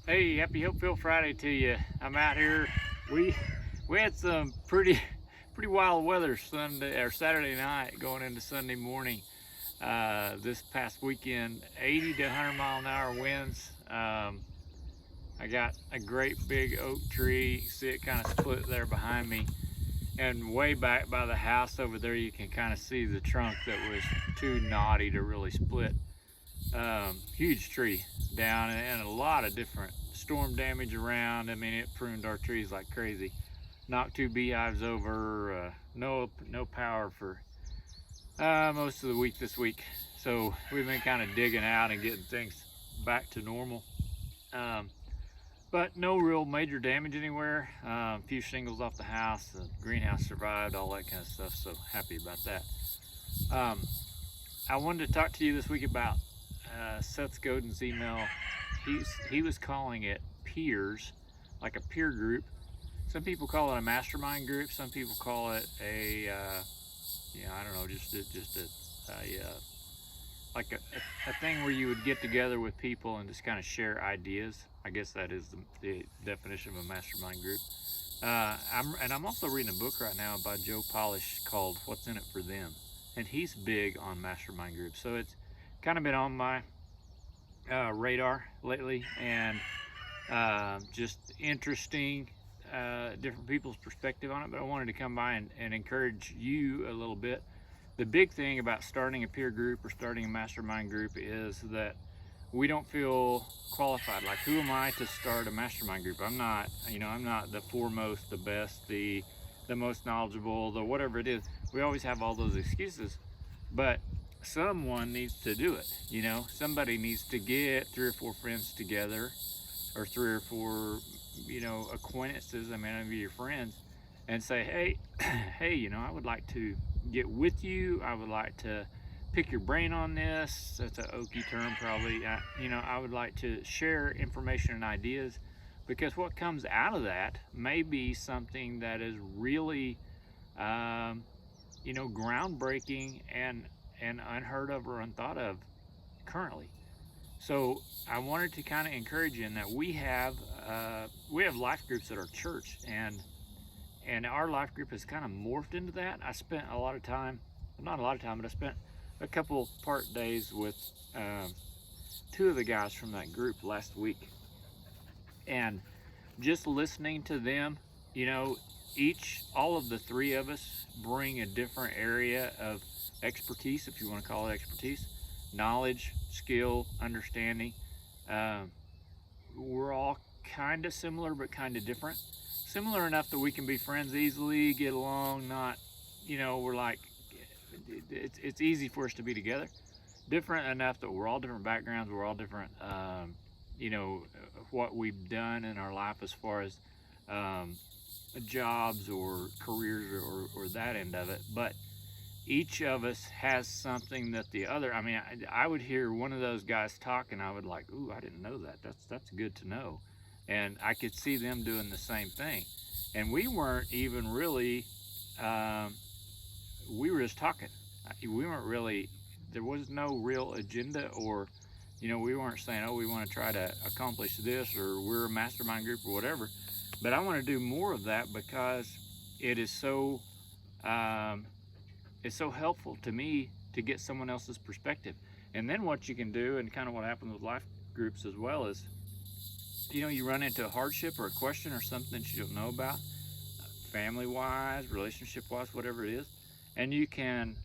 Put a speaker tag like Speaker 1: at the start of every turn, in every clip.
Speaker 1: Hey, happy Hopeville Friday to you. I'm out here. We we had some pretty wild weather Sunday or Saturday night going into Sunday morning. This past weekend, 80 to 100 mile an hour winds. I got a great big oak tree. See it kind of split there behind me, and way back by the house over there, you can kind of see the trunk that was too knotty to really split. Huge tree down, and a lot of different storm damage around. I mean, it pruned our trees like crazy. Knocked two beehives over. No power for most of the week this week. So we've been kind of digging out and getting things back to normal. Um, but no real major damage anywhere. A few shingles off the house. The greenhouse survived, all that kind of stuff. So happy about that. Um, I wanted to talk to you this week about Seth Godin's email. He was calling it peers, like a peer group. Some people call it a mastermind group. Some people call it I don't know, just a like a thing where you would get together with people and just kind of share ideas. I guess that is the definition of a mastermind group. I'm also reading a book right now by Joe Polish called "What's in It for Them," and he's big on mastermind groups. So it's kind of been on my radar lately, and just interesting, different people's perspective on it. But I wanted to come by and encourage you a little bit. The big thing about starting a peer group or starting a mastermind group is that we don't feel qualified. Like, who am I to start a mastermind group? I'm not the foremost, the best, the most knowledgeable, the whatever it is. We always have all those excuses, but someone needs to do it. Somebody needs to get three or four friends together, or three or four, acquaintances. I mean, maybe your friends, and say, hey, hey, I would like to get with you. I would like to pick your brain on this. That's an oaky term, probably. I would like to share information and ideas, because what comes out of that may be something that is really, groundbreaking and unheard of or unthought of currently. So I wanted to kind of encourage you in that we have life groups at our church, and our life group has kind of morphed into that. I spent a lot of time, not a lot of time, but I spent a couple part days with two of the guys from that group last week, and just listening to them, all of the three of us bring a different area of expertise, if you want to call it expertise, knowledge, skill, understanding. Um, we're all kind of similar, but kind of different. Similar enough that we can be friends easily, get along, not, we're like, it's easy for us to be together. Different enough that we're all different backgrounds, we're all different, you know, what we've done in our life as far as um, jobs or careers, or that end of it. But each of us has something that the other, I mean, I would hear one of those guys talk and I would like, ooh, I didn't know that. That's good to know. And I could see them doing the same thing. And we weren't even really, um, we were just talking. We weren't really, there was no real agenda, or, we weren't saying, oh, we want to try to accomplish this, or we're a mastermind group, or whatever. But I want to do more of that, because it is so, um, it's so helpful to me to get someone else's perspective. And then what you can do, and kind of what happens with life groups as well, is, you run into a hardship or a question or something that you don't know about, family wise, relationship wise, whatever it is, and you can,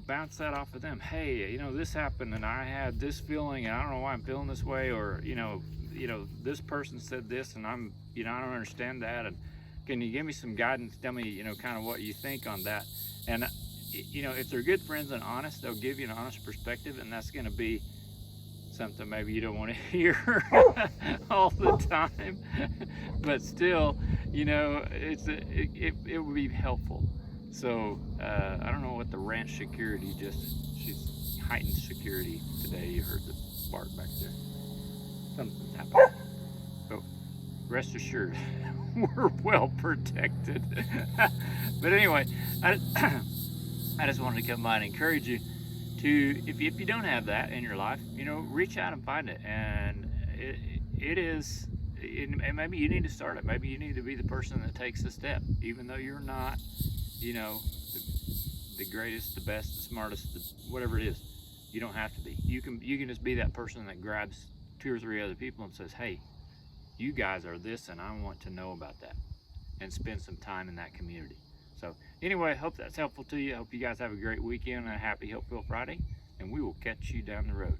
Speaker 1: bounce that off of them. Hey, this happened and I had this feeling and I don't know why I'm feeling this way, or, this person said this and I don't understand that. And can you give me some guidance? Tell me, kind of what you think on that. And, if they're good friends and honest, they'll give you an honest perspective, and that's going to be something maybe you don't want to hear all the time, but still, it would be helpful. So I don't know what the ranch security she's heightened security today. You heard the bark back there. Something's happened. So rest assured, we're well protected. But anyway, I just wanted to come by and encourage you to, if you don't have that in your life, reach out and find it. And it is, and maybe you need to start it. Maybe you need to be the person that takes the step, even though you're not, you know, the greatest, the best, the smartest, whatever it is. You don't have to be. You can just be that person that grabs 2 or 3 other people and says, hey, you guys are this, and I want to know about that, and spend some time in that community. So anyway, I hope that's helpful to you. I hope you guys have a great weekend and a happy Hopeville Friday, and we will catch you down the road.